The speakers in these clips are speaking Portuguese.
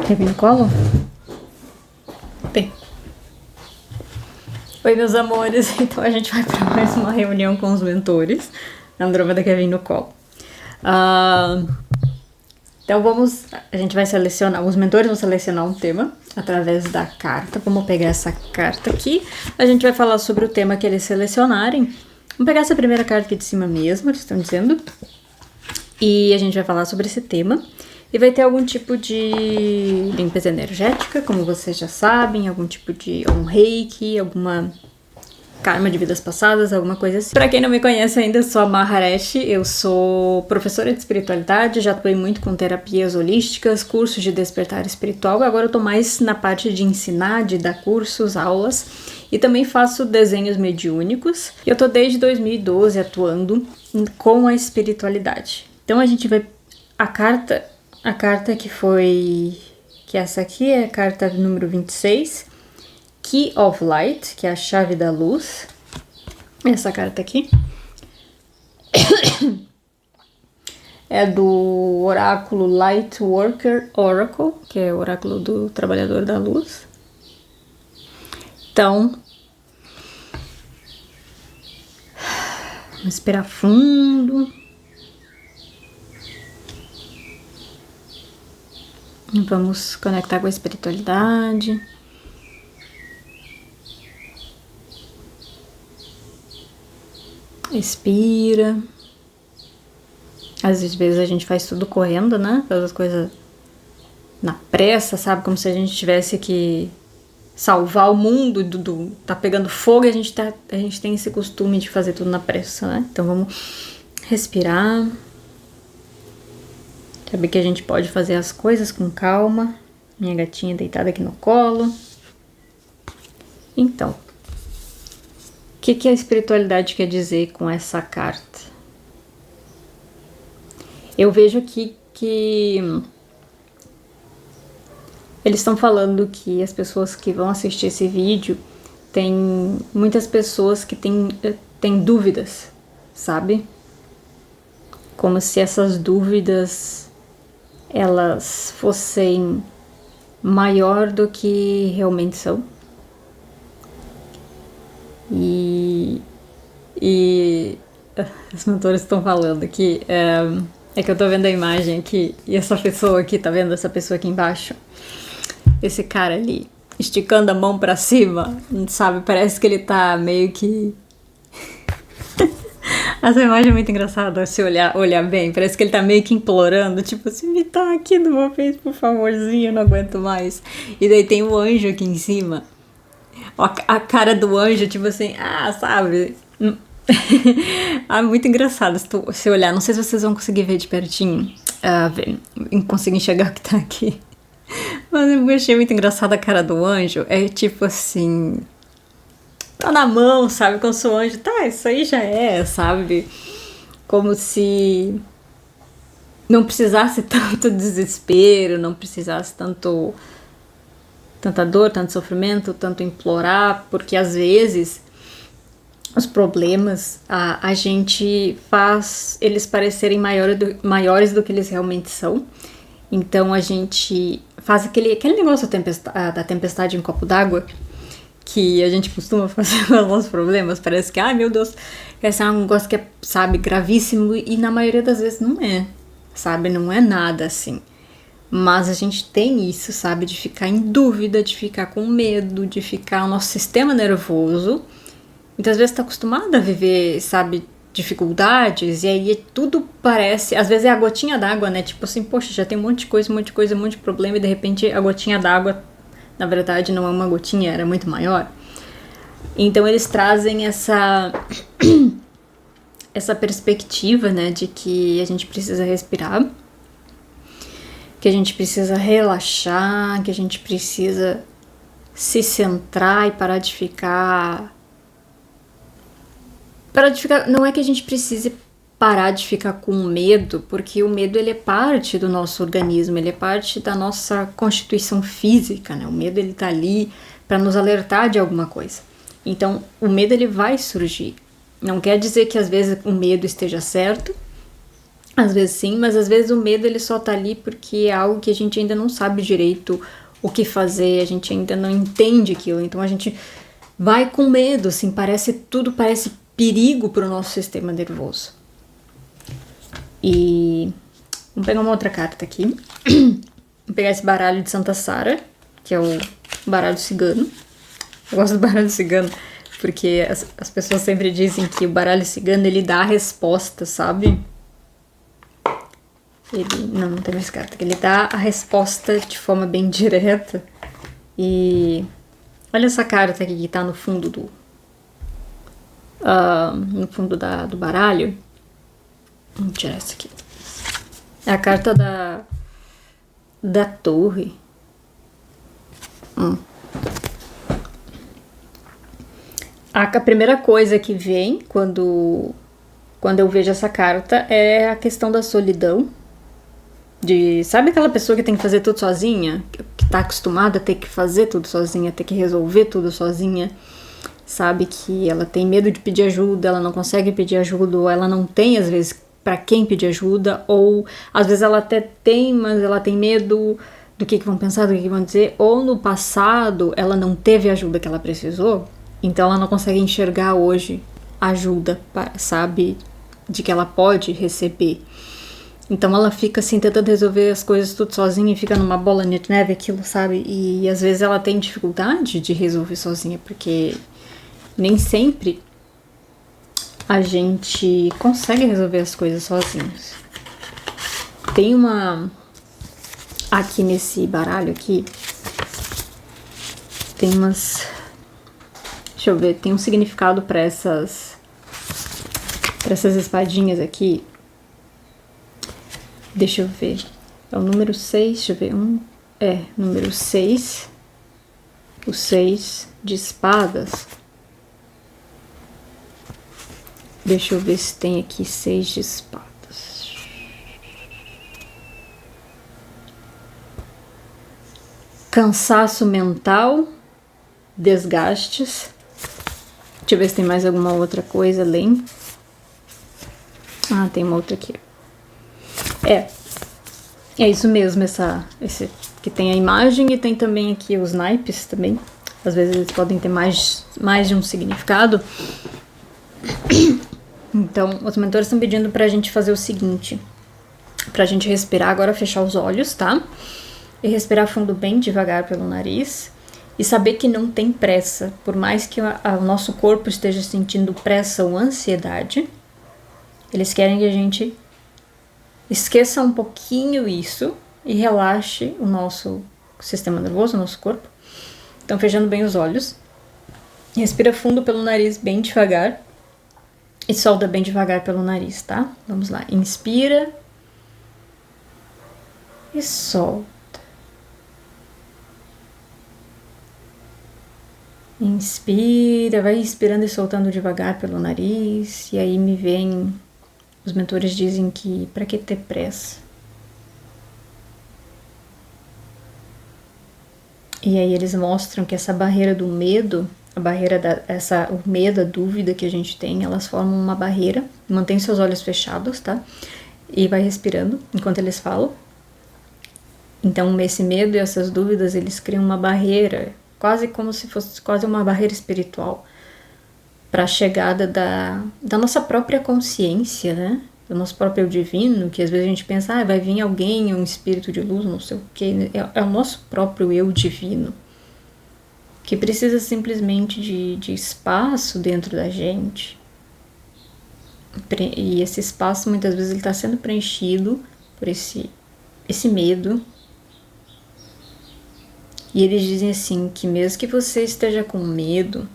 Quer vir no colo? Bem. Oi, meus amores. Então a gente vai para mais uma reunião com os mentores. A Andrômeda quer vir no colo. Então a gente vai selecionar, os mentores vão selecionar um tema através da carta. Vamos pegar essa carta aqui. A gente vai falar sobre o tema que eles selecionarem. Vamos pegar essa primeira carta aqui de cima mesmo, eles estão dizendo. E a gente vai falar sobre esse tema. E vai ter algum tipo de limpeza energética, como vocês já sabem, algum tipo de reiki, alguma karma de vidas passadas, alguma coisa assim. Pra quem não me conhece ainda, eu sou a Maharishi, eu sou professora de espiritualidade, já atuei muito com terapias holísticas, cursos de despertar espiritual, agora eu tô mais na parte de ensinar, de dar cursos, aulas, e também faço desenhos mediúnicos. Eu tô desde 2012 atuando com a espiritualidade. Então a gente vai... A carta que essa aqui é a carta número 26, Key of Light, que é a chave da luz. Essa carta aqui é do oráculo Light Worker Oracle, que é o oráculo do trabalhador da luz. Então, vamos respirar fundo. Vamos conectar com a espiritualidade. Respira. Às vezes a gente faz tudo correndo, né? Faz as coisas na pressa, sabe? Como se a gente tivesse que salvar o mundo, tá pegando fogo e a gente tem esse costume de fazer tudo na pressa, né? Então vamos respirar. Saber que a gente pode fazer as coisas com calma. Minha gatinha deitada aqui no colo. Então, o que a espiritualidade quer dizer com essa carta? Eu vejo aqui que eles estão falando que as pessoas que vão assistir esse vídeo, tem muitas pessoas que têm dúvidas, sabe? Como se essas dúvidas elas fossem maior do que realmente são. E os mentores estão falando aqui, é que eu tô vendo a imagem aqui, e essa pessoa aqui, tá vendo essa pessoa aqui embaixo? Esse cara ali, esticando a mão pra cima, sabe? Parece que ele tá meio que... Essa imagem é muito engraçada, se olhar bem. Parece que ele tá meio que implorando, tipo assim, me dá aqui de uma vez, por favorzinho, eu não aguento mais. E daí tem o anjo aqui em cima. A cara do anjo, tipo assim, sabe? Muito engraçado se olhar. Não sei se vocês vão conseguir ver de pertinho. Conseguir enxergar o que tá aqui. Mas eu achei muito engraçada a cara do anjo. É tipo assim... Tá na mão, sabe? Como se o anjo... Tá, isso aí já é, sabe? Como se... não precisasse tanto desespero, não precisasse tanta dor, tanto sofrimento, tanto implorar, porque às vezes os problemas a gente faz eles parecerem maiores do que eles realmente são. Então a gente faz aquele negócio da tempestade em copo d'água, que a gente costuma fazer com os nossos problemas. Parece que, meu Deus, esse é um negócio que é, sabe, gravíssimo, e na maioria das vezes não é, sabe, não é nada assim. Mas a gente tem isso, sabe, de ficar em dúvida, de ficar com medo, de ficar... O nosso sistema nervoso, muitas vezes tá acostumado a viver, sabe, dificuldades, e aí tudo parece... Às vezes é a gotinha d'água, né, tipo assim, poxa, já tem um monte de coisa, um monte de problema, e de repente a gotinha d'água, na verdade, não é uma gotinha, era muito maior. Então eles trazem essa perspectiva, né, de que a gente precisa respirar, que a gente precisa relaxar, que a gente precisa se centrar e parar de ficar... Não é que a gente precise parar de ficar com medo, porque o medo ele é parte do nosso organismo, ele é parte da nossa constituição física, né? O medo ele tá ali para nos alertar de alguma coisa. Então, o medo ele vai surgir. Não quer dizer que às vezes o medo esteja certo, Às vezes sim, mas às vezes o medo ele só tá ali porque é algo que a gente ainda não sabe direito o que fazer, a gente ainda não entende aquilo, então a gente vai com medo, assim, tudo parece perigo pro nosso sistema nervoso. E vamos pegar uma outra carta aqui. Vou pegar esse baralho de Santa Sara, que é o baralho cigano. Eu gosto do baralho cigano porque as pessoas sempre dizem que o baralho cigano ele dá a resposta, sabe? Não tem mais carta. Ele dá a resposta de forma bem direta. E olha essa carta aqui que tá no fundo do do baralho. Vamos tirar essa aqui. É a carta da torre. A primeira coisa que vem quando eu vejo essa carta é a questão da solidão. Sabe aquela pessoa que tem que fazer tudo sozinha? Que tá acostumada a ter que fazer tudo sozinha, ter que resolver tudo sozinha. Sabe que ela tem medo de pedir ajuda, ela não consegue pedir ajuda, ou ela não tem, às vezes, pra quem pedir ajuda, ou às vezes ela até tem, mas ela tem medo do que vão pensar, do que vão dizer, ou no passado ela não teve a ajuda que ela precisou, então ela não consegue enxergar hoje ajuda, sabe, de que ela pode receber. Então ela fica assim tentando resolver as coisas tudo sozinha e fica numa bola de neve aquilo, sabe? E às vezes ela tem dificuldade de resolver sozinha, porque nem sempre a gente consegue resolver as coisas sozinhos. Tem aqui nesse baralho aqui, tem umas... Deixa eu ver, tem um significado para essas espadinhas aqui. Deixa eu ver. É o número 6, deixa eu ver. Número 6. O 6 de espadas. Deixa eu ver se tem aqui 6 de espadas. Cansaço mental. Desgastes. Deixa eu ver se tem mais alguma outra coisa além. Tem uma outra aqui. É isso mesmo, esse que tem a imagem e tem também aqui os naipes também. Às vezes eles podem ter mais de um significado. Então, os mentores estão pedindo pra gente fazer o seguinte. Pra gente respirar agora, fechar os olhos, tá? E respirar fundo bem devagar pelo nariz. E saber que não tem pressa. Por mais que o nosso corpo esteja sentindo pressa ou ansiedade, eles querem que a gente esqueça um pouquinho isso e relaxe o nosso sistema nervoso, o nosso corpo. Então, fechando bem os olhos. Respira fundo pelo nariz, bem devagar. E solta bem devagar pelo nariz, tá? Vamos lá. Inspira. E solta. Inspira, vai inspirando e soltando devagar pelo nariz. E aí me vem... Os mentores dizem que pra que ter pressa? E aí eles mostram que essa barreira do medo, o medo, a dúvida que a gente tem, elas formam uma barreira. Mantém seus olhos fechados, tá? E vai respirando enquanto eles falam. Então esse medo e essas dúvidas, eles criam uma barreira, quase como se fosse quase uma barreira espiritual, para a chegada da nossa própria consciência, né? Do nosso próprio divino, que às vezes a gente pensa, vai vir alguém, um espírito de luz, não sei o quê. É o nosso próprio eu divino, que precisa simplesmente de espaço dentro da gente. E esse espaço, muitas vezes, ele está sendo preenchido por esse medo. E eles dizem assim, que mesmo que você esteja com medo,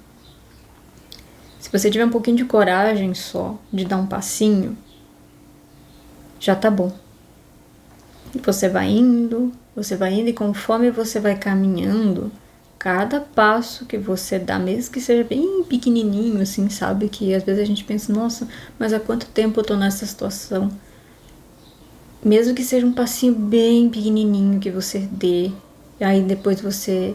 se você tiver um pouquinho de coragem só, de dar um passinho, já tá bom. Você vai indo e conforme você vai caminhando, cada passo que você dá, mesmo que seja bem pequenininho, assim, sabe? Que às vezes a gente pensa, nossa, mas há quanto tempo eu tô nessa situação? Mesmo que seja um passinho bem pequenininho que você dê, aí depois você...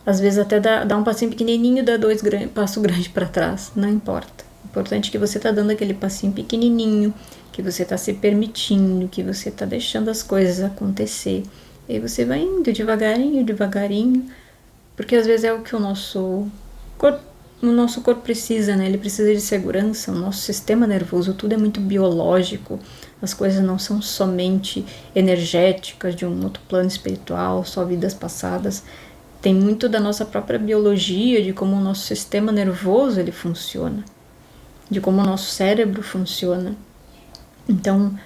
Às vezes até dá um passinho pequenininho, dá 2 passos grandes para trás, não importa. O importante que você tá dando aquele passinho pequenininho, que você tá se permitindo, que você tá deixando as coisas acontecer. E aí você vai indo devagarinho, devagarinho, porque às vezes é o que o nosso corpo precisa, né? Ele precisa de segurança, o nosso sistema nervoso, tudo é muito biológico, as coisas não são somente energéticas de um outro plano espiritual, só vidas passadas. Tem muito da nossa própria biologia, de como o nosso sistema nervoso ele funciona, de como o nosso cérebro funciona. Então,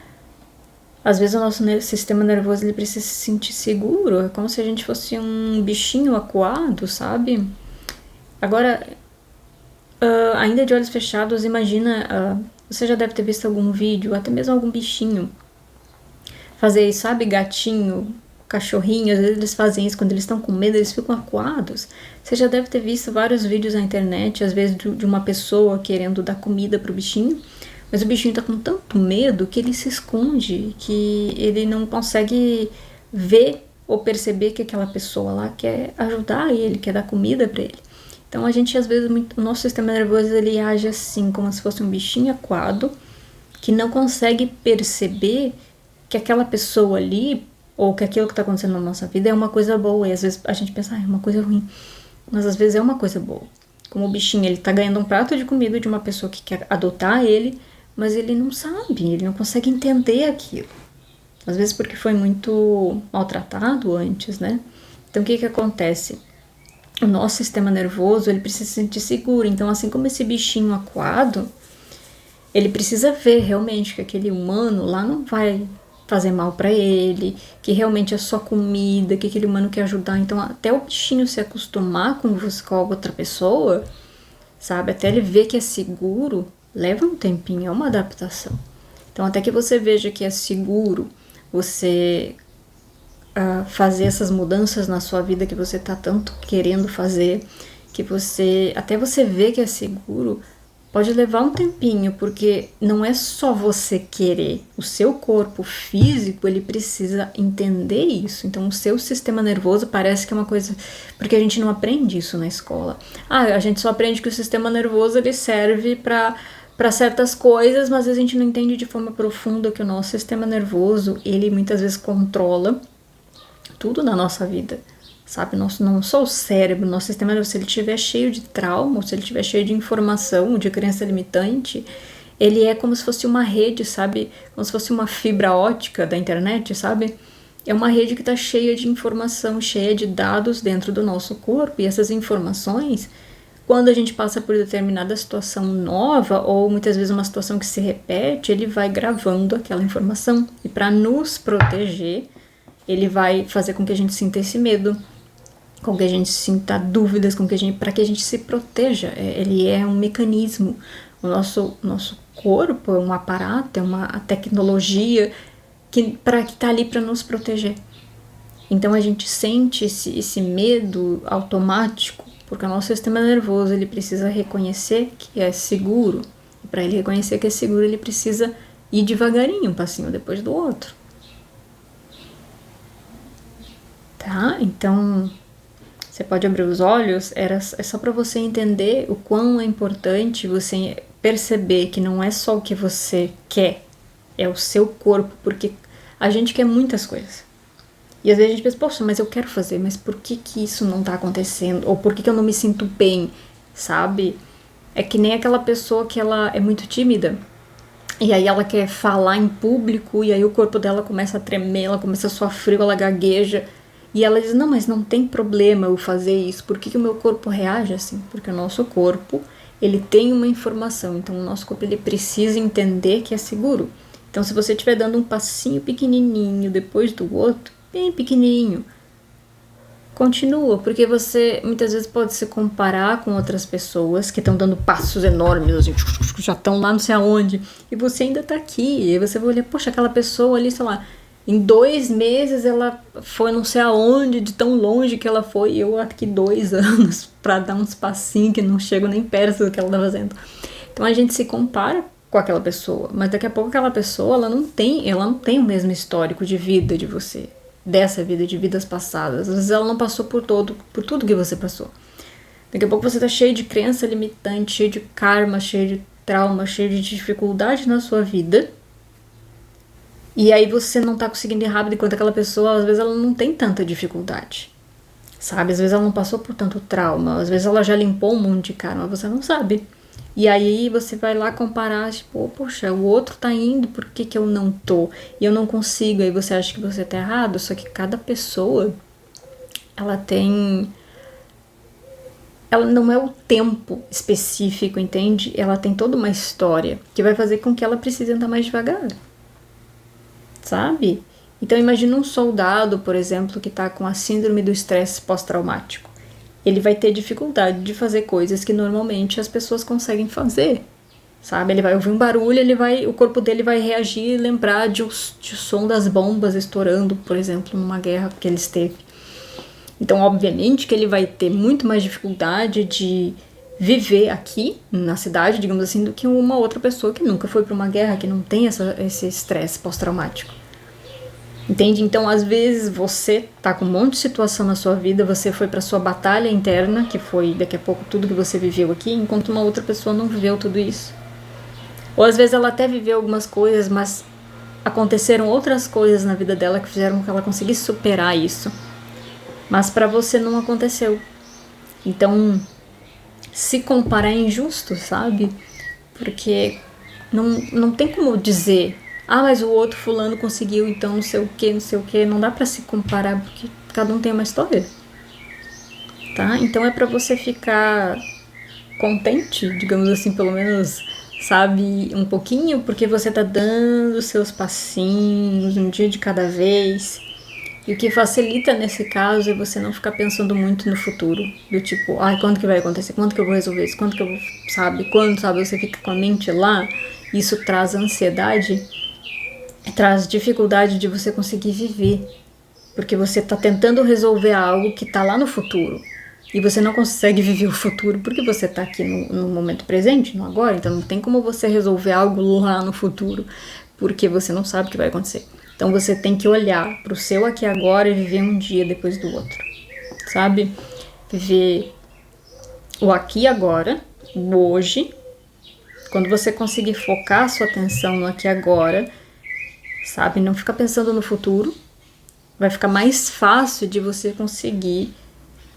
às vezes o nosso sistema nervoso ele precisa se sentir seguro, é como se a gente fosse um bichinho acuado, sabe? Agora, ainda de olhos fechados, imagina, você já deve ter visto algum vídeo, até mesmo algum bichinho fazer isso, sabe? Gatinho, cachorrinho, às vezes eles fazem isso quando eles estão com medo, eles ficam acuados. Você já deve ter visto vários vídeos na internet, às vezes de uma pessoa querendo dar comida pro bichinho, mas o bichinho tá com tanto medo que ele se esconde, que ele não consegue ver ou perceber que aquela pessoa lá quer ajudar ele, quer dar comida pra ele. Então a gente, às vezes, o nosso sistema nervoso ele age assim, como se fosse um bichinho acuado, que não consegue perceber que aquela pessoa ali, ou que aquilo que está acontecendo na nossa vida é uma coisa boa. E às vezes a gente pensa, é uma coisa ruim. Mas às vezes é uma coisa boa. Como o bichinho, ele tá ganhando um prato de comida de uma pessoa que quer adotar ele, mas ele não sabe, ele não consegue entender aquilo. Às vezes porque foi muito maltratado antes, né? Então o que acontece? O nosso sistema nervoso, ele precisa se sentir seguro. Então, assim como esse bichinho acuado, ele precisa ver realmente que aquele humano lá não vai fazer mal pra ele, que realmente é só comida, que aquele humano quer ajudar. Então, até o bichinho se acostumar com a outra pessoa, sabe? Até ele ver que é seguro, leva um tempinho, é uma adaptação. Então, até que você veja que é seguro, você fazer essas mudanças na sua vida que você tá tanto querendo fazer, que até você ver que é seguro, pode levar um tempinho, porque não é só você querer, o seu corpo físico, ele precisa entender isso. Então o seu sistema nervoso parece que é uma coisa, porque a gente não aprende isso na escola. A gente só aprende que o sistema nervoso ele serve para certas coisas, mas às vezes a gente não entende de forma profunda que o nosso sistema nervoso, ele muitas vezes controla tudo na nossa vida, sabe? Não só o cérebro, nosso sistema nervoso, se ele estiver cheio de trauma, se ele estiver cheio de informação, de crença limitante, ele é como se fosse uma rede, sabe? Como se fosse uma fibra ótica da internet, sabe? É uma rede que está cheia de informação, cheia de dados dentro do nosso corpo, e essas informações, quando a gente passa por determinada situação nova, ou muitas vezes uma situação que se repete, ele vai gravando aquela informação, e para nos proteger, ele vai fazer com que a gente sinta esse medo, com que a gente sinta dúvidas, para que a gente se proteja. Ele é um mecanismo. O nosso corpo é um aparato, é uma tecnologia que tá ali para nos proteger. Então a gente sente esse medo automático, porque o nosso sistema nervoso ele precisa reconhecer que é seguro. E para ele reconhecer que é seguro, ele precisa ir devagarinho, um passinho depois do outro. Tá? Então, você pode abrir os olhos, é só para você entender o quão é importante você perceber que não é só o que você quer, é o seu corpo, porque a gente quer muitas coisas. E às vezes a gente pensa, poxa, mas eu quero fazer, mas por que isso não tá acontecendo? Ou por que eu não me sinto bem, sabe? É que nem aquela pessoa que ela é muito tímida, e aí ela quer falar em público, e aí o corpo dela começa a tremer, ela começa a suar frio, ela gagueja. E ela diz, não, mas não tem problema eu fazer isso. Por que o meu corpo reage assim? Porque o nosso corpo, ele tem uma informação. Então, o nosso corpo, ele precisa entender que é seguro. Então, se você estiver dando um passinho pequenininho depois do outro, bem pequenininho, continua. Porque você, muitas vezes, pode se comparar com outras pessoas que estão dando passos enormes, assim, já estão lá não sei aonde, e você ainda tá aqui. E aí você vai olhar, poxa, aquela pessoa ali, sei lá, em 2 meses ela foi não sei aonde, de tão longe que ela foi, e eu aqui 2 anos pra dar uns passinhos que não chego nem perto do que ela tá fazendo. Então a gente se compara com aquela pessoa, mas daqui a pouco aquela pessoa, ela não tem o mesmo histórico de vida de você, dessa vida, de vidas passadas. Às vezes ela não passou por tudo que você passou. Daqui a pouco você tá cheio de crença limitante, cheio de karma, cheio de trauma, cheio de dificuldade na sua vida, e aí você não tá conseguindo ir rápido, enquanto aquela pessoa, às vezes, ela não tem tanta dificuldade, sabe? Às vezes ela não passou por tanto trauma, às vezes ela já limpou um monte de karma, você não sabe. E aí você vai lá comparar, tipo, poxa, o outro tá indo, por que eu não tô? E eu não consigo, aí você acha que você tá errado, só que cada pessoa, ela não é o tempo específico, entende? Ela tem toda uma história que vai fazer com que ela precise andar mais devagar, sabe? Então imagina um soldado, por exemplo, que tá com a síndrome do estresse pós-traumático. Ele vai ter dificuldade de fazer coisas que normalmente as pessoas conseguem fazer, sabe? Ele vai ouvir um barulho, o corpo dele vai reagir e lembrar de som das bombas estourando, por exemplo, numa guerra que ele esteve. Então, obviamente, que ele vai ter muito mais dificuldade de viver aqui, na cidade, digamos assim, do que uma outra pessoa que nunca foi para uma guerra, que não tem esse estresse pós-traumático. Entende? Então, às vezes, você tá com um monte de situação na sua vida, você foi pra sua batalha interna, que foi, daqui a pouco, tudo que você viveu aqui, enquanto uma outra pessoa não viveu tudo isso. Ou, às vezes, ela até viveu algumas coisas, mas aconteceram outras coisas na vida dela que fizeram com que ela conseguisse superar isso. Mas pra você não aconteceu. Então, se comparar é injusto, sabe? Porque não tem como dizer... Ah, mas o outro fulano conseguiu, então não sei o que. Não dá pra se comparar, porque cada um tem uma história. Tá? Então é pra você ficar contente, digamos assim, pelo menos, sabe, um pouquinho, porque você tá dando seus passinhos, um dia de cada vez. E o que facilita nesse caso é você não ficar pensando muito no futuro. Do tipo, quando que vai acontecer? Quando que eu vou resolver isso? Quando que eu vou, sabe? Quando, sabe, você fica com a mente lá, isso traz ansiedade, traz dificuldade de você conseguir viver, porque você tá tentando resolver algo que tá lá no futuro, e você não consegue viver o futuro porque você tá aqui no momento presente, no agora, então não tem como você resolver algo lá no futuro, porque você não sabe o que vai acontecer. Então você tem que olhar pro seu aqui agora e viver um dia depois do outro, sabe? Viver o aqui e agora, o hoje. Quando você conseguir focar a sua atenção no aqui e agora, sabe? Não ficar pensando no futuro. Vai ficar mais fácil de você conseguir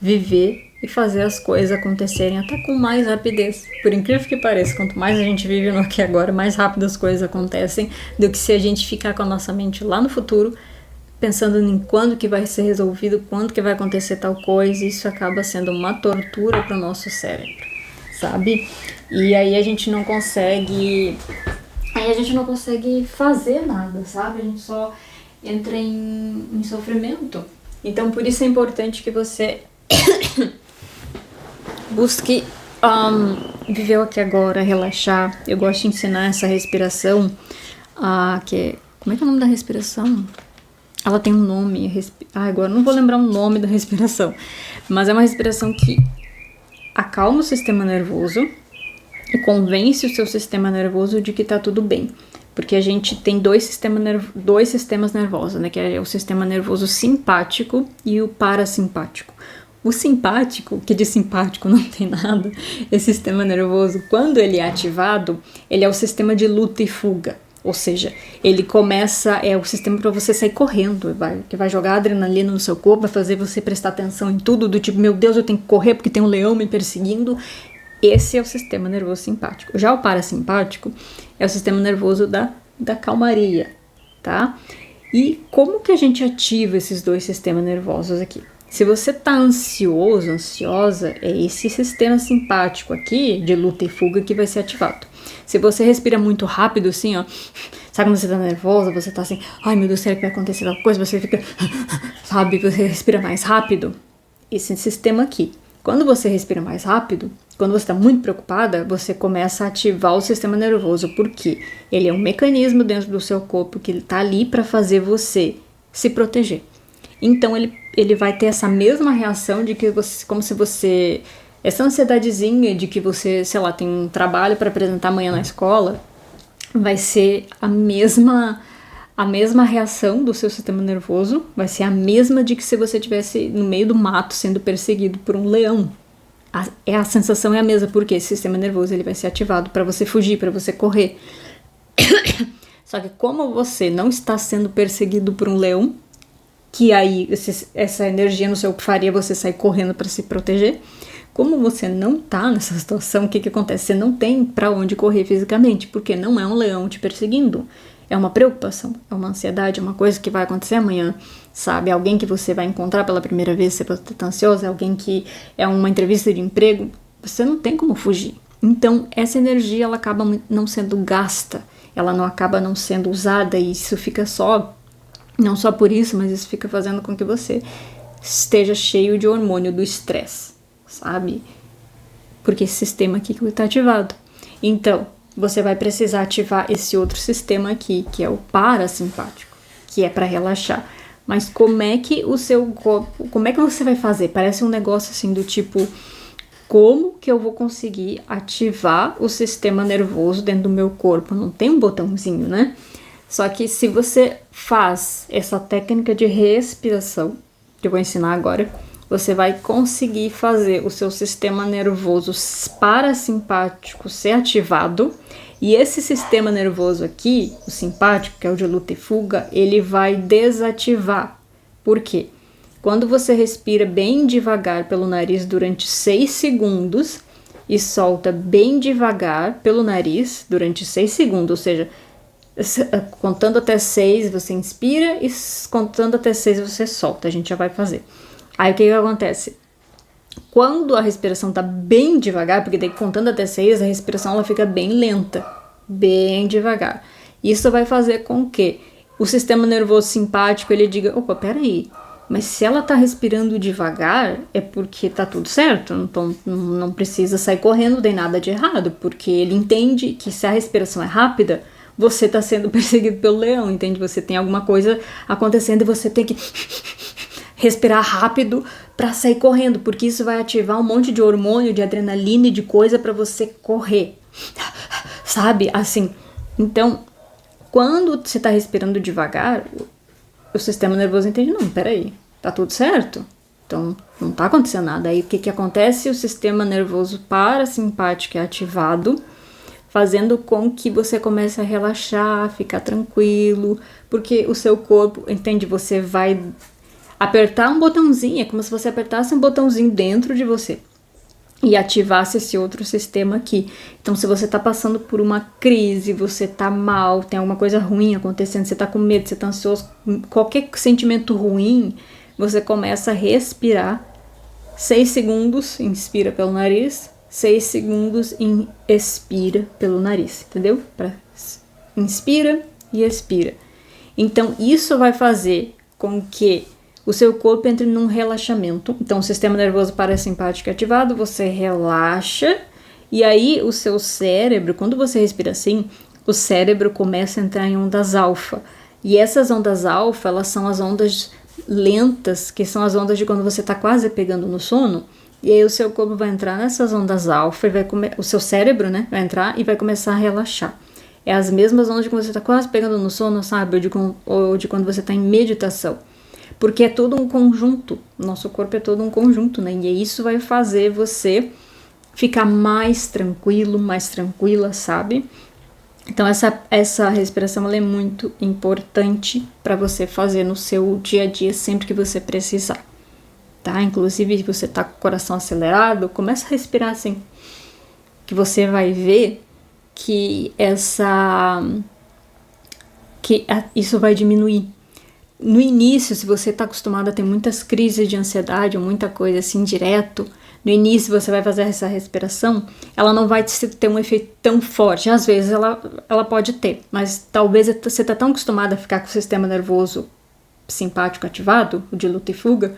viver e fazer as coisas acontecerem até com mais rapidez. Por incrível que pareça, quanto mais a gente vive no aqui e agora, mais rápido as coisas acontecem do que se a gente ficar com a nossa mente lá no futuro, pensando em quando que vai ser resolvido, quando que vai acontecer tal coisa. Isso acaba sendo uma tortura para o nosso cérebro, sabe? E aí a gente não consegue... fazer nada, sabe? A gente só entra em sofrimento. Então, por isso é importante que você busque viver o aqui agora, relaxar. Eu gosto de ensinar essa respiração, como é que é o nome da respiração? Ela tem um nome, agora não vou lembrar o nome da respiração, mas é uma respiração que acalma o sistema nervoso e convence o seu sistema nervoso de que tá tudo bem. Porque a gente tem dois sistemas nervosos, né? Que é o sistema nervoso simpático e o parasimpático. O simpático, que de simpático não tem nada, esse sistema nervoso, quando ele é ativado, ele é o sistema de luta e fuga. Ou seja, ele é o sistema para você sair correndo, que vai jogar adrenalina no seu corpo, vai fazer você prestar atenção em tudo, do tipo, meu Deus, eu tenho que correr porque tem um leão me perseguindo. Esse é o sistema nervoso simpático. Já o parasimpático é o sistema nervoso da calmaria, tá? E como que a gente ativa esses dois sistemas nervosos aqui? Se você tá ansioso, ansiosa, é esse sistema simpático aqui, de luta e fuga, que vai ser ativado. Se você respira muito rápido, assim, ó, sabe quando você tá nervosa, você tá assim, ai meu Deus, será que vai acontecer alguma coisa? Você fica, sabe, você respira mais rápido. Esse sistema aqui. Quando você respira mais rápido, quando você está muito preocupada, você começa a ativar o sistema nervoso, porque ele é um mecanismo dentro do seu corpo que ele está ali para fazer você se proteger. Então ele vai ter essa mesma reação de que você, como se você, essa ansiedadezinha de que você, sei lá, tem um trabalho para apresentar amanhã na escola, vai ser a mesma reação do seu sistema nervoso, vai ser a mesma de que se você estivesse no meio do mato sendo perseguido por um leão, A sensação é a mesma, porque esse sistema nervoso ele vai ser ativado para você fugir, para você correr. Só que como você não está sendo perseguido por um leão, que aí essa energia no seu faria você sair correndo para se proteger, como você não tá nessa situação, o que acontece? Você não tem para onde correr fisicamente, porque não é um leão te perseguindo. É uma preocupação, é uma ansiedade, é uma coisa que vai acontecer amanhã, sabe? Alguém que você vai encontrar pela primeira vez, você pode estar ansiosa, alguém que é uma entrevista de emprego, você não tem como fugir. Então, essa energia, ela acaba não sendo gasta, ela não acaba não sendo usada, e isso fica não só por isso, mas isso fica fazendo com que você esteja cheio de hormônio do estresse, sabe? Porque esse sistema aqui que está ativado. Então, você vai precisar ativar esse outro sistema aqui, que é o parasimpático, que é para relaxar. Mas como é que o seu corpo, como é que você vai fazer? Parece um negócio assim do tipo, como que eu vou conseguir ativar o sistema nervoso dentro do meu corpo? Não tem um botãozinho, né? Só que se você faz essa técnica de respiração, que eu vou ensinar agora, você vai conseguir fazer o seu sistema nervoso parasimpático ser ativado, e esse sistema nervoso aqui, o simpático, que é o de luta e fuga, ele vai desativar. Por quê? Quando você respira bem devagar pelo nariz durante 6 segundos e solta bem devagar pelo nariz durante 6 segundos, ou seja, contando até 6 você inspira e contando até 6 você solta. A gente já vai fazer. Aí o que acontece? Quando a respiração tá bem devagar, porque daí contando até 6 a respiração ela fica bem lenta, bem devagar. Isso vai fazer com que o sistema nervoso simpático ele diga, opa, peraí, mas se ela tá respirando devagar é porque tá tudo certo, então não precisa sair correndo nem nada de errado, porque ele entende que se a respiração é rápida, você tá sendo perseguido pelo leão, entende? Você tem alguma coisa acontecendo e você tem que respirar rápido para sair correndo, porque isso vai ativar um monte de hormônio, de adrenalina e de coisa para você correr, sabe? Assim, então, quando você tá respirando devagar, o sistema nervoso entende, não, peraí, tá tudo certo, então não tá acontecendo nada. Aí o que acontece? O sistema nervoso parasimpático é ativado, fazendo com que você comece a relaxar, ficar tranquilo, porque o seu corpo, entende? Você vai apertar um botãozinho, é como se você apertasse um botãozinho dentro de você e ativasse esse outro sistema aqui. Então, se você tá passando por uma crise, você tá mal, tem alguma coisa ruim acontecendo, você tá com medo, você tá ansioso, qualquer sentimento ruim, você começa a respirar 6 segundos, inspira pelo nariz, 6 segundos e expira pelo nariz, entendeu? Inspira e expira. Então, isso vai fazer com que o seu corpo entre num relaxamento. Então, o sistema nervoso parasimpático é ativado, você relaxa, e aí o seu cérebro, quando você respira assim, o cérebro começa a entrar em ondas alfa. E essas ondas alfa, elas são as ondas lentas, que são as ondas de quando você está quase pegando no sono, e aí o seu corpo vai entrar nessas ondas alfa, e o seu cérebro, né, vai entrar e vai começar a relaxar. É as mesmas ondas de quando você está quase pegando no sono, sabe? Ou de quando você está em meditação. Porque é todo um conjunto, nosso corpo é todo um conjunto, né? E isso vai fazer você ficar mais tranquilo, mais tranquila, sabe? Então essa respiração ela é muito importante para você fazer no seu dia a dia sempre que você precisar, tá? Inclusive se você tá com o coração acelerado, começa a respirar assim, que você vai ver que isso vai diminuir. No início, se você está acostumado a ter muitas crises de ansiedade ou muita coisa assim direto, no início você vai fazer essa respiração, ela não vai ter um efeito tão forte. Às vezes ela pode ter, mas talvez você está tão acostumado a ficar com o sistema nervoso simpático ativado, o de luta e fuga,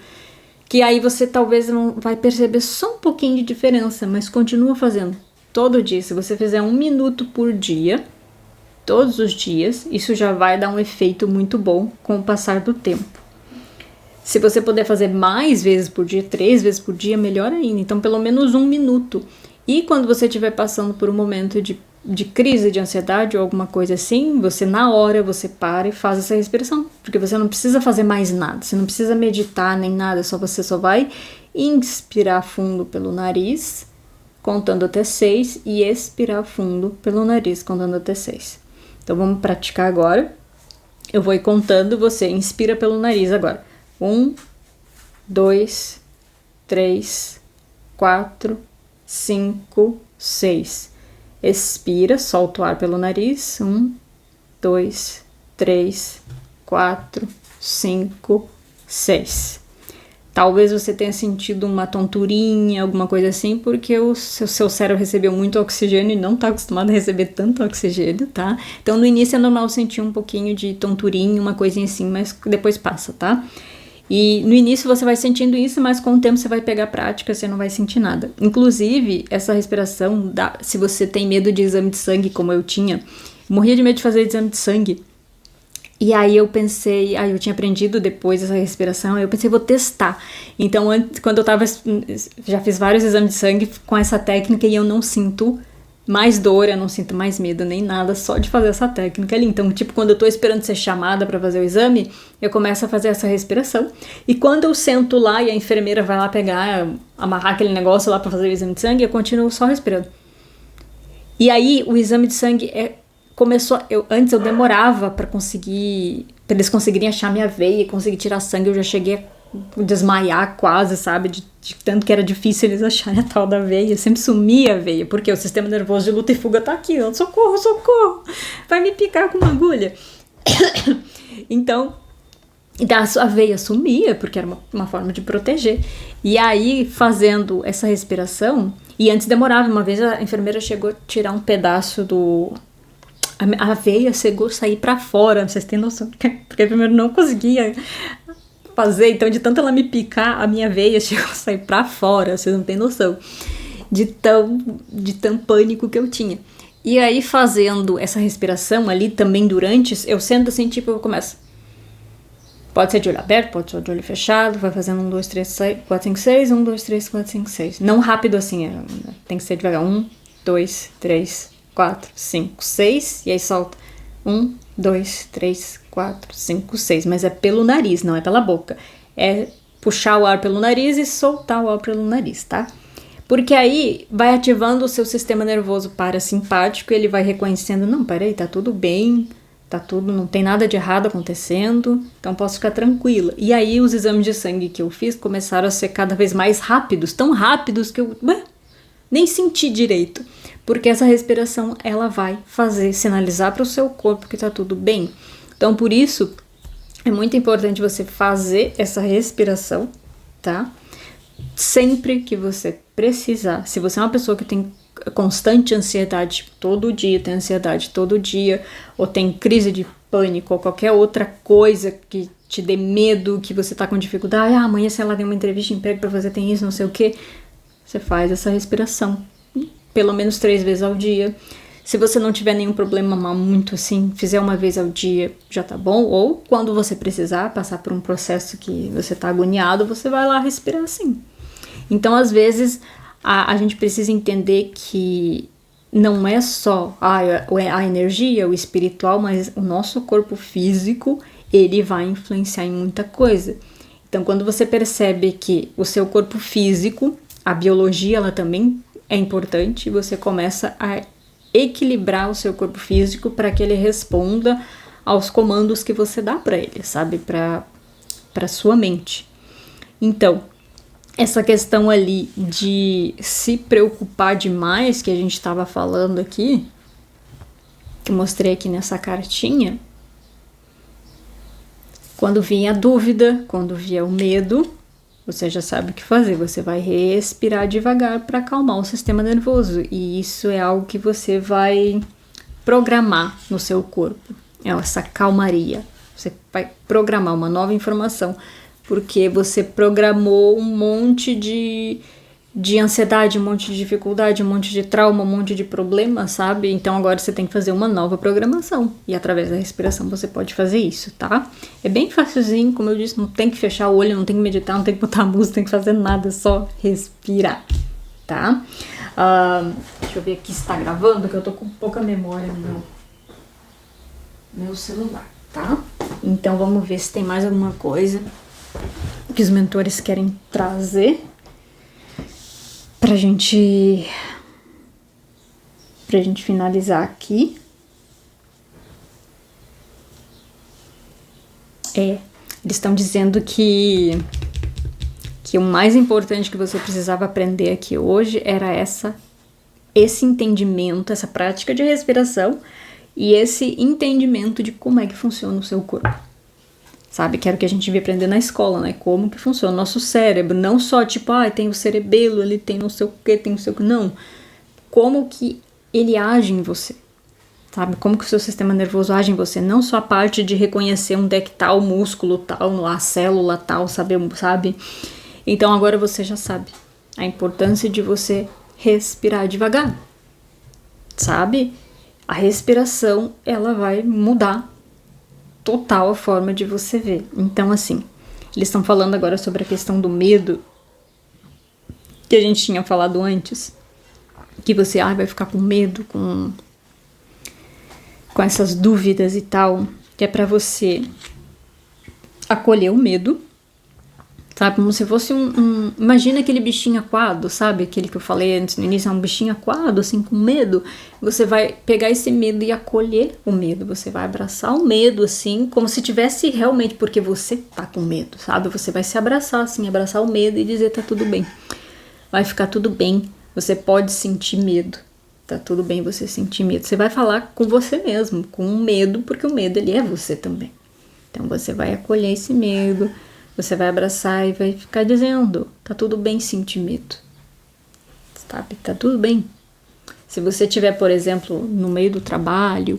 que aí você talvez não vai perceber só um pouquinho de diferença, mas continua fazendo todo dia. Se você fizer 1 minuto por dia, todos os dias, isso já vai dar um efeito muito bom com o passar do tempo. Se você puder fazer mais vezes por dia, 3 vezes por dia, melhor ainda. Então, pelo menos 1 minuto. E quando você estiver passando por um momento de de crise de ansiedade ou alguma coisa assim, você na hora você para e faz essa respiração, porque você não precisa fazer mais nada, você não precisa meditar nem nada, você só vai inspirar fundo pelo nariz, contando até 6, e expirar fundo pelo nariz, contando até 6. Então vamos praticar agora. Eu vou ir contando, você inspira pelo nariz agora. 1, 2, 3, 4, 5, 6. Expira, solta o ar pelo nariz. 1, 2, 3, 4, 5, 6. Talvez você tenha sentido uma tonturinha, alguma coisa assim, porque o seu cérebro recebeu muito oxigênio e não está acostumado a receber tanto oxigênio, tá? Então no início é normal sentir um pouquinho de tonturinha, uma coisinha assim, mas depois passa, tá? E no início você vai sentindo isso, mas com o tempo você vai pegar prática, você não vai sentir nada. Inclusive, essa respiração, se você tem medo de exame de sangue, como eu tinha, morria de medo de fazer exame de sangue. E aí eu pensei, eu tinha aprendido depois essa respiração, aí eu pensei, vou testar. Então, quando eu já fiz vários exames de sangue com essa técnica e eu não sinto mais dor, eu não sinto mais medo nem nada, só de fazer essa técnica ali. Então, tipo, quando eu tô esperando ser chamada pra fazer o exame, eu começo a fazer essa respiração. E quando eu sento lá e a enfermeira vai lá pegar, amarrar aquele negócio lá pra fazer o exame de sangue, eu continuo só respirando. E aí, o exame de sangue começou, antes eu demorava pra eles conseguirem achar minha veia e conseguir tirar sangue, eu já cheguei a desmaiar quase, sabe, de tanto que era difícil eles acharem a tal da veia, sempre sumia a veia, porque o sistema nervoso de luta e fuga tá aqui, ó, socorro, socorro, vai me picar com uma agulha. Então, a veia sumia, porque era uma forma de proteger, e aí fazendo essa respiração, e antes demorava, uma vez a enfermeira chegou a tirar um pedaço a veia chegou a sair pra fora, vocês têm noção, porque primeiro não conseguia fazer, então de tanto ela me picar, a minha veia chegou a sair pra fora, vocês não têm noção de tão pânico que eu tinha. E aí fazendo essa respiração ali também eu sento assim, tipo, eu começo, pode ser de olho aberto, pode ser de olho fechado, vai fazendo 1, 2, 3, 4, 5, 6, 1, 2, 3, 4, 5, 6, não rápido assim, tem que ser devagar, 1, 2, 3, 4, 5, 6, e aí solta 1, 2, 3, 4, 5, 6, mas é pelo nariz, não é pela boca, é puxar o ar pelo nariz e soltar o ar pelo nariz, tá? Porque aí vai ativando o seu sistema nervoso parasimpático e ele vai reconhecendo, não, peraí, tá tudo bem, não tem nada de errado acontecendo, então posso ficar tranquila. E aí os exames de sangue que eu fiz começaram a ser cada vez mais rápidos, tão rápidos que eu nem senti direito. Porque essa respiração, ela vai sinalizar para o seu corpo que tá tudo bem. Então, por isso, é muito importante você fazer essa respiração, tá? Sempre que você precisar. Se você é uma pessoa que tem constante ansiedade, todo dia tem ansiedade, todo dia, ou tem crise de pânico, ou qualquer outra coisa que te dê medo, que você tá com dificuldade, amanhã se ela tem uma entrevista de emprego pra fazer, tem isso, não sei o que, você faz essa respiração. Pelo menos 3 vezes ao dia. Se você não tiver nenhum problema muito assim, fizer uma vez ao dia, já tá bom. Ou quando você precisar passar por um processo que você tá agoniado, você vai lá respirar assim. Então, às vezes, a gente precisa entender que não é só a energia, o espiritual, mas o nosso corpo físico, ele vai influenciar em muita coisa. Então, quando você percebe que o seu corpo físico, a biologia, ela também é importante, você começa a equilibrar o seu corpo físico para que ele responda aos comandos que você dá para ele, sabe? Para sua mente. Então, essa questão ali de se preocupar demais, que a gente estava falando aqui, que eu mostrei aqui nessa cartinha, quando vinha a dúvida, quando vier o medo, você já sabe o que fazer, você vai respirar devagar para acalmar o sistema nervoso, e isso é algo que você vai programar no seu corpo, é essa calmaria, você vai programar uma nova informação, porque você programou um monte de ansiedade, um monte de dificuldade, um monte de trauma, um monte de problema, sabe? Então agora você tem que fazer uma nova programação. E através da respiração você pode fazer isso, tá? É bem facilzinho, como eu disse, não tem que fechar o olho, não tem que meditar, não tem que botar música, não tem que fazer nada, é só respirar, tá? Deixa Deixa eu ver aqui se tá gravando, que eu tô com pouca memória no meu celular, tá? Então vamos ver se tem mais alguma coisa que os mentores querem trazer pra gente finalizar aqui. Eles estão dizendo que o mais importante que você precisava aprender aqui hoje era esse entendimento, essa prática de respiração e esse entendimento de como é que funciona o seu corpo. Sabe, que era o que a gente devia aprender na escola, né? Como que funciona o nosso cérebro. Não só tipo, tem o cerebelo, ele tem não sei o que, tem não sei o que. Não. Como que ele age em você. Sabe, como que o seu sistema nervoso age em você. Não só a parte de reconhecer onde é que tá o músculo tal, a célula tal, sabe? Então agora você já sabe a importância de você respirar devagar. Sabe? A respiração, ela vai mudar total a forma de você ver. Então, assim, eles estão falando agora sobre a questão do medo que a gente tinha falado antes. Que você vai ficar com medo, com essas dúvidas e tal. Que é pra você acolher o medo. Sabe, como se fosse imagina aquele bichinho aquado, sabe? Aquele que eu falei antes no início, um bichinho aquado, assim, com medo. Você vai pegar esse medo e acolher o medo. Você vai abraçar o medo, assim, como se tivesse realmente, porque você tá com medo, sabe? Você vai se abraçar, assim, abraçar o medo e dizer, tá tudo bem. Vai ficar tudo bem. Você pode sentir medo. Tá tudo bem você sentir medo. Você vai falar com você mesmo, com o medo, porque o medo, ele é você também. Então, você vai acolher esse medo. Você vai abraçar e vai ficar dizendo, tá tudo bem sentir medo, sabe? Tá tudo bem. Se você estiver, por exemplo, no meio do trabalho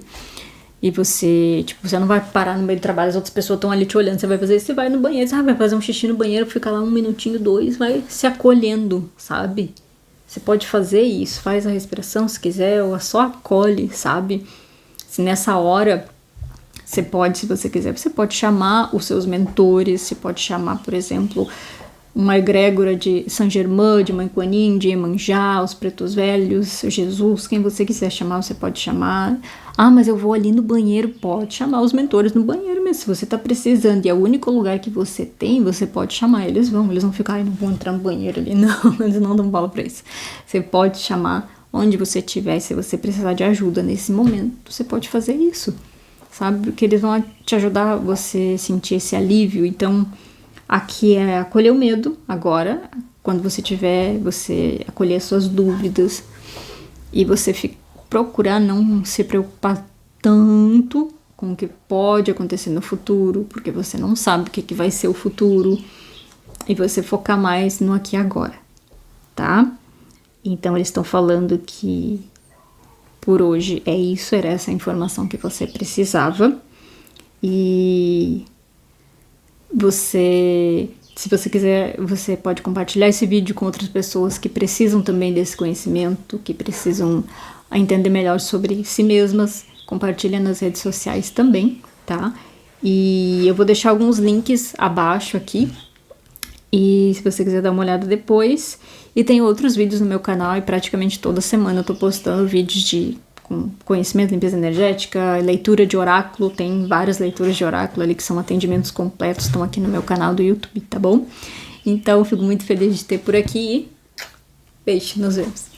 e você não vai parar no meio do trabalho, as outras pessoas estão ali te olhando, você vai fazer isso, você vai no banheiro, vai fazer um xixi no banheiro, fica lá 1 minutinho, 2, vai se acolhendo, sabe? Você pode fazer isso, faz a respiração se quiser, ou só acolhe, sabe? Se nessa hora... Você pode, se você quiser, você pode chamar os seus mentores, você pode chamar, por exemplo, uma egrégora de Saint Germain, de Mãe Kuan Yin, de Iemanjá, os pretos velhos, Jesus, quem você quiser chamar, você pode chamar. Mas eu vou ali no banheiro, pode chamar os mentores no banheiro mesmo, se você tá precisando e é o único lugar que você tem, você pode chamar, eles vão ficar, não vou entrar no banheiro ali, não, eles não dão bola pra isso. Você pode chamar onde você estiver, se você precisar de ajuda nesse momento, você pode fazer isso. Sabe, porque eles vão te ajudar a você sentir esse alívio. Então, aqui é acolher o medo agora, quando você acolher as suas dúvidas e você procurar não se preocupar tanto com o que pode acontecer no futuro, porque você não sabe o que vai ser o futuro, e você focar mais no aqui e agora, tá? Então, eles estão falando que por hoje é isso, era essa informação que você precisava. E se você quiser, você pode compartilhar esse vídeo com outras pessoas que precisam também desse conhecimento, que precisam entender melhor sobre si mesmas. Compartilha nas redes sociais também, tá? E eu vou deixar alguns links abaixo aqui. E se você quiser dar uma olhada depois. E tem outros vídeos no meu canal e praticamente toda semana eu tô postando vídeos com conhecimento, limpeza energética, leitura de oráculo. Tem várias leituras de oráculo ali que são atendimentos completos, estão aqui no meu canal do YouTube, tá bom? Então eu fico muito feliz de ter por aqui. Beijo, nos vemos.